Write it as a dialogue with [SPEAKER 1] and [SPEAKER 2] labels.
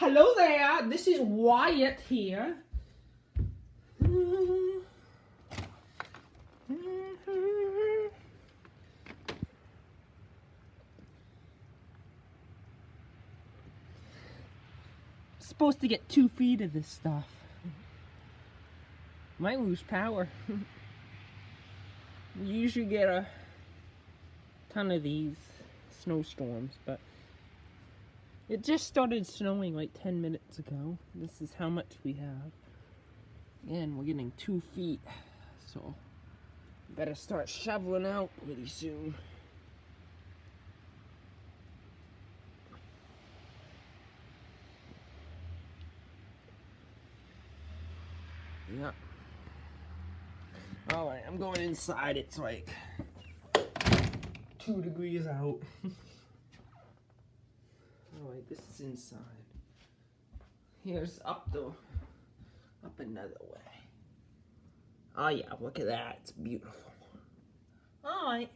[SPEAKER 1] Hello there, this is Wyatt here. Supposed to get 2 feet of this stuff. Might lose power. We usually get a ton of these snowstorms, but it just started snowing like 10 minutes ago. This is how much we have. And we're getting 2 feet, so better start shoveling out pretty soon. Yeah. Alright, I'm going inside. It's like 2 degrees out. Alright, this is inside. Here's up another way. Oh yeah, look at that. It's beautiful. Alright.